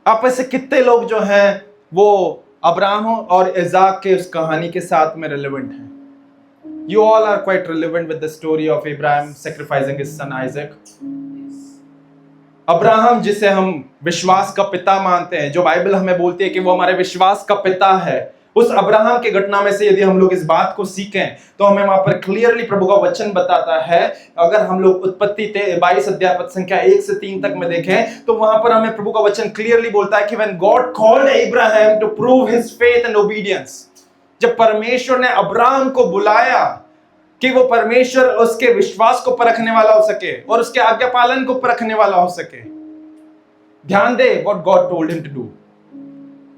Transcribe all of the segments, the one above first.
आप में से कितने लोग जो हैं वो अब्राहम और इज़ाक के उस कहानी के साथ में रिलेवेंट हैं? You all are quite relevant with the story of Abraham sacrificing his son Isaac. Abraham जिसे हम विश्वास का पिता मानते हैं, जो बाइबल हमें बोलती है कि वो हमारे विश्वास का पिता है, उस अब्राहम की घटना में से यदि हम लोग इस बात को सीखें तो हमें वहां पर क्लियरली प्रभु का वचन बताता है। अगर हम लोग उत्पत्ति 22 अध्याय पद संख्या 1 से 3 तक में देखें तो वहां पर हमें प्रभु का वचन क्लियरली बोलता है कि when God called Abraham to prove his faith and obedience, जब परमेश्वर ने अब्राहम को बुलाया कि वो परमेश्वर उसके विश्वास को परखने वाला हो सके और उसके आज्ञा पालन को परखने वाला हो सके, ध्यान दे what God told him to do.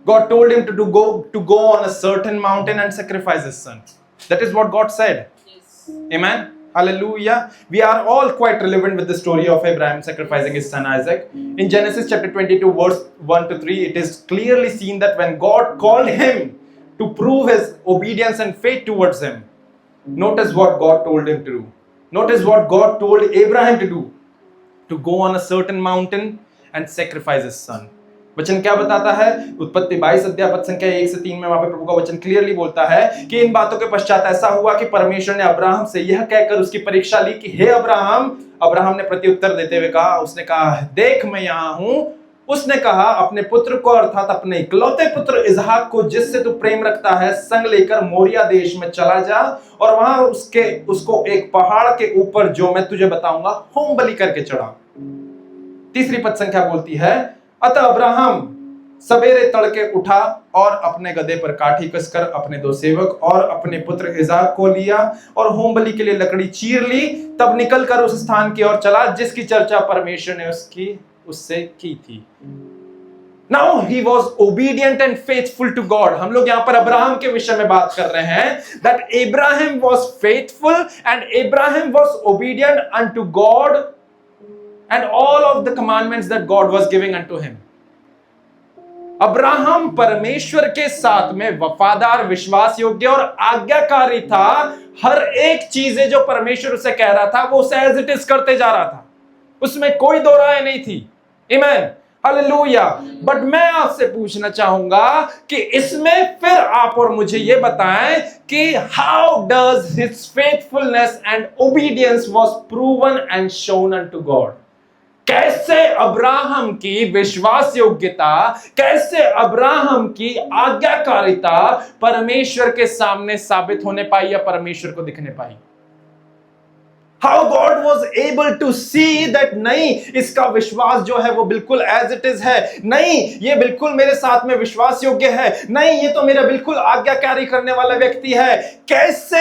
God told him to go on a certain mountain and sacrifice his son. That is what God said. Yes. Amen. Hallelujah. We are all quite relevant with the story of Abraham sacrificing his son Isaac. In Genesis chapter 22 verse 1 to 3, it is clearly seen that when God called him to prove his obedience and faith towards him, notice what God told him to do. Notice what God told Abraham to do. To go on a certain mountain and sacrifice his son. वचन क्या बताता है? उत्पत्ति 22 अध्याय पद संख्या 1 से 3 में वहां पे प्रभु का वचन क्लियरली बोलता है कि इन बातों के पश्चात ऐसा हुआ कि परमेश्वर ने अब्राहम से यह कहकर उसकी परीक्षा ली कि हे अब्राहम। अब्राहम ने प्रत्युत्तर देते हुए कहा, उसने कहा देख मैं यहां हूं। उसने कहा अपने पुत्र को अर्थात अपने इकलौते पुत्र इसहाक को जिससे तू प्रेम रखता है संग लेकर मोरिया देश में चला जा और वहां उसको एक पहाड़ के ऊपर जो मैं तुझे बताऊंगा होम बलि करके चढ़ा। तीसरी पद संख्या बोलती है, अतः अब्राहम सवेरे तड़के उठा और अपने गधे पर काठी कसकर अपने 2 सेवक और अपने पुत्र इसहाक को लिया और होम बलि के लिए लकड़ी चीर ली। तब निकलकर उस स्थान की ओर चला जिसकी चर्चा परमेश्वर ने उससे की थी। Now he was obedient and faithful to God. हम लोग यहाँ पर अब्राहम के विषय में बात कर रहे हैं that Abraham was faithful and Abraham was obedient unto God and all of the commandments that God was giving unto him. Abraham परमेश्वर के साथ में वफादार, विश्वास योग्य और आज्ञाकारी था। हर एक चीजें जो परमेश्वर उसे कह रहा था वो उसे एज इट इज करते जा रहा था, उसमें कोई दो राय नहीं थी। आमीन, हालेलुया। बट मैं आपसे पूछना चाहूंगा कि इसमें फिर आप और मुझे ये बताएं कि how does his faithfulness and obedience was proven and shown unto God. कैसे अब्राहम की विश्वास योग्यता, कैसे अब्राहम की आज्ञाकारिता परमेश्वर के सामने साबित होने पाई या परमेश्वर को दिखने पाई। How God was able to see that नहीं, इसका विश्वास जो है वो बिल्कुल as it is है, नहीं ये बिल्कुल मेरे साथ में विश्वास योग्य है, नहीं ये तो मेरा बिल्कुल आज्ञाकारी करने वाला व्यक्ति है। कैसे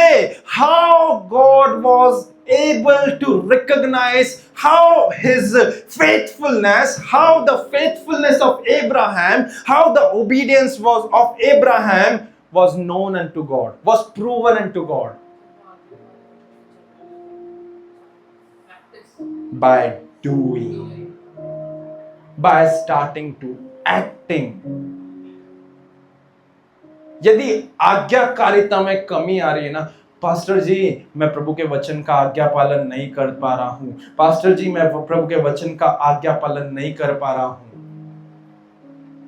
how God was able to recognize how his faithfulness, how the faithfulness of Abraham, how the obedience was of Abraham was known unto God, was proven unto God. By doing, by starting to acting. यदि आज्ञाकारिता में कमी आ रही है ना, pastor जी मैं प्रभु के वचन का आज्ञा पालन नहीं कर पा रहा हूं, पास्टर जी मैं प्रभु के वचन का आज्ञा पालन नहीं कर पा रहा हूं,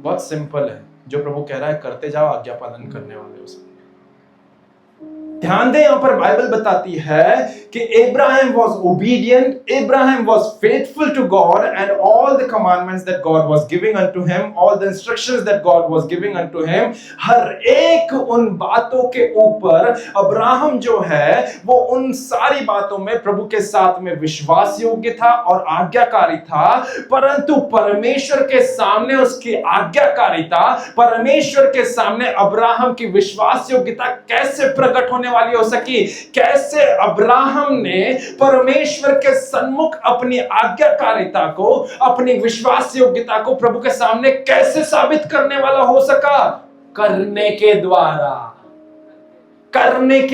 बहुत सिंपल है, जो प्रभु कह रहा है करते जाओ, आज्ञा पालन करने वाले हो। ध्यान दें, यहां पर बाइबल बताती है कि Abraham was obedient, Abraham was faithful to God and all the commandments that God was giving unto him, all the instructions that God was giving unto him, हर एक उन बातों के ऊपर अब्राहम जो है वो उन सारी बातों में प्रभु के साथ में विश्वास योग्य था और आज्ञाकारी था। परंतु परमेश्वर के सामने उसकी आज्ञाकारिता, परमेश्वर के सामने अब्राहम की विश्वास योग्यता कैसे प्रकट होने वाली हो सकी, कैसे अब्राहम ने परमेश्वर के सन्मुख अपनी आज्ञाकारिता को, अपनी विश्वास योग्यता को प्रभु के सामने कैसे साबित करने वाला हो सका? करने के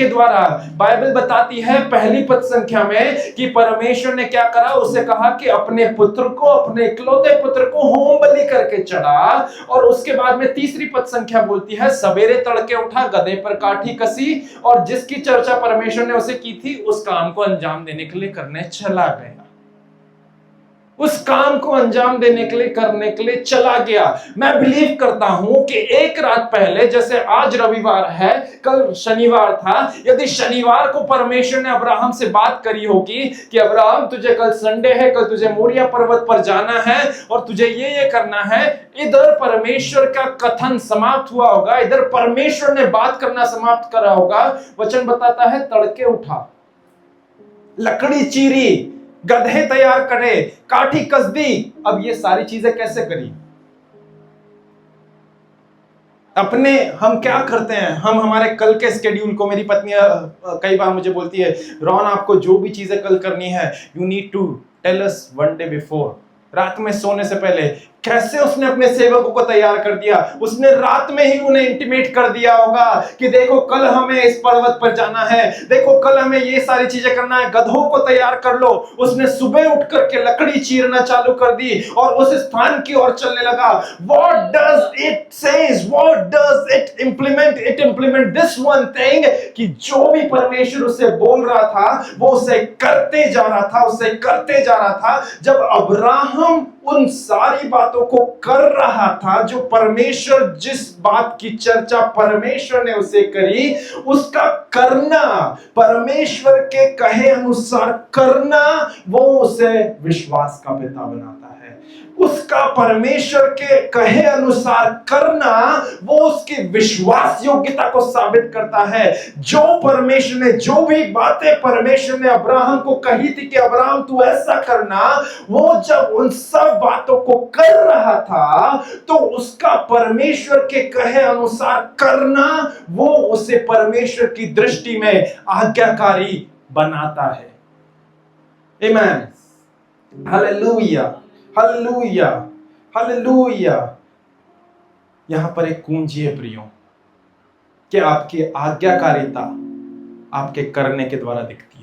द्वारा। बाइबल बताती है पहली पद संख्या में कि परमेश्वर ने क्या करा, उसे कहा कि अपने पुत्र को, अपने इकलौते पुत्र को होम बलि करके चढ़ा। और उसके बाद में तीसरी पद संख्या बोलती है सवेरे तड़के उठा, गधे पर काठी कसी और जिसकी चर्चा परमेश्वर ने उसे की थी उस काम को अंजाम देने के लिए करने चला गया। उस काम को अंजाम देने के लिए, करने के लिए चला गया। मैं बिलीव करता हूं कि एक रात पहले, जैसे आज रविवार है, कल शनिवार था, यदि शनिवार को परमेश्वर ने अब्राहम से बात करी होगी कि अब्राहम तुझे कल संडे है, कल तुझे मोरिया पर्वत पर जाना है और तुझे ये करना है, इधर परमेश्वर का कथन समाप्त हुआ होगा, इधर परमेश्वर ने बात करना समाप्त करा होगा। वचन बताता है तड़के उठा, लकड़ी चीरी, गधे तैयार करे, काठी कस दी। अब ये सारी चीजें कैसे करी? हम क्या करते हैं, हम हमारे कल के स्केड्यूल को, मेरी पत्नी कई बार मुझे बोलती है, रॉन आपको जो भी चीजें कल करनी है, you need to tell us one day before. रात में सोने से पहले कैसे उसने अपने सेवकों को तैयार कर दिया। उसने रात में ही उन्हें इंटीमेट कर दिया होगा कि देखो कल हमें इस पर्वत पर जाना है, देखो कल हमें ये सारी चीजें करना है, गधों को तैयार कर लो। उसने सुबह उठ करके लकड़ी चीरना चालू कर दी और उस स्थान की ओर चलने लगा। What does it says? What does it implement? It implement this one thing कि जो भी परमेश्वर उसे बोल रहा था वो उसे करते जा रहा था, उसे करते जा रहा था। जब अब्राहम उन सारी बातों को कर रहा था जो परमेश्वर, जिस बात की चर्चा परमेश्वर ने उसे करी, उसका करना, परमेश्वर के कहे अनुसार करना, वो उसे विश्वास का पिता बनाता है। उसका परमेश्वर के कहे अनुसार करना वो उसकी विश्वास योग्यता को साबित करता है। जो परमेश्वर ने, जो भी बातें परमेश्वर ने अब्राहम को कही थी कि अब्राहम तू ऐसा करना, वो जब उन सब बातों को कर रहा था तो उसका परमेश्वर के कहे अनुसार करना वो उसे परमेश्वर की दृष्टि में आज्ञाकारी बनाता है। आमीन, हालेलुया, हालेलुया, हालेलुया। यहां पर एक कुंजी है प्रियो, कि आपकी आज्ञाकारिता आपके करने के द्वारा दिखती है।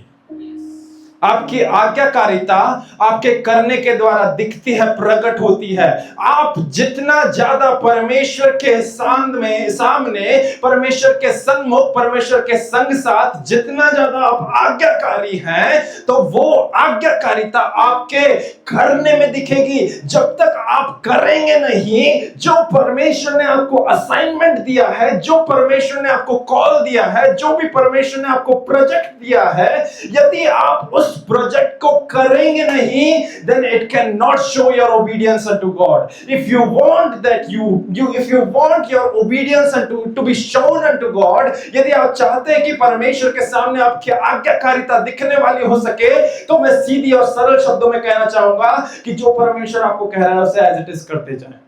आपकी आज्ञाकारिता आपके करने के द्वारा दिखती है, प्रकट होती है। आप जितना ज्यादा परमेश्वर के सामने, परमेश्वर के सन्मुख, परमेश्वर के संग साथ जितना ज्यादा आप आज्ञाकारी हैं, तो वो आज्ञाकारिता आपके करने में दिखेगी। जब तक आप करेंगे नहीं जो परमेश्वर ने आपको असाइनमेंट दिया है, जो परमेश्वर ने आपको कॉल दिया है, जो भी परमेश्वर ने आपको प्रोजेक्ट दिया है, यदि आप उस प्रोजेक्ट को करेंगे नहीं, then it cannot show your obedience unto God. If you want that if you want your obedience to be shown unto God, यदि आप चाहते हैं कि परमेश्वर के सामने आपकी आज्ञाकारिता दिखने वाली हो सके, तो मैं सीधी और सरल शब्दों में कहना चाहूंगा कि जो परमेश्वर आपको कह रहा है उसे एज इट इज करते जाएं।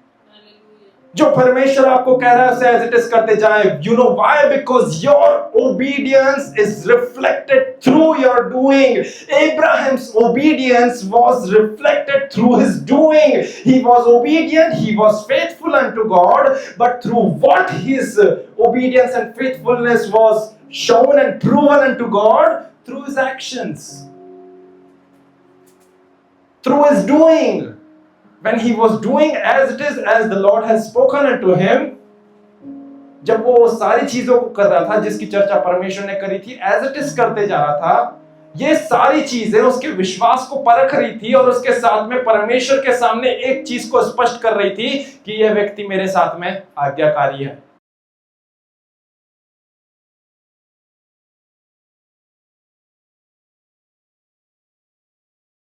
जो परमेश्वर आपको कह रहा है उसे एज इट इज करते जाएं। You know why? Because your obedience is reflected through your doing. Abraham's obedience was reflected through his doing. He was obedient, he was faithful unto God, but through what his obedience and faithfulness was shown and proven unto God? Through his actions, through his doing. When he was doing as it is, as the Lord has spoken unto him, जब वो सारी चीजों को कर रहा था जिसकी चर्चा परमेश्वर ने करी थी, एज इट इज करते जा रहा था, ये सारी चीजें उसके विश्वास को परख रही थी और उसके साथ में परमेश्वर के सामने एक चीज को स्पष्ट कर रही थी कि यह व्यक्ति मेरे साथ में आज्ञाकारी है।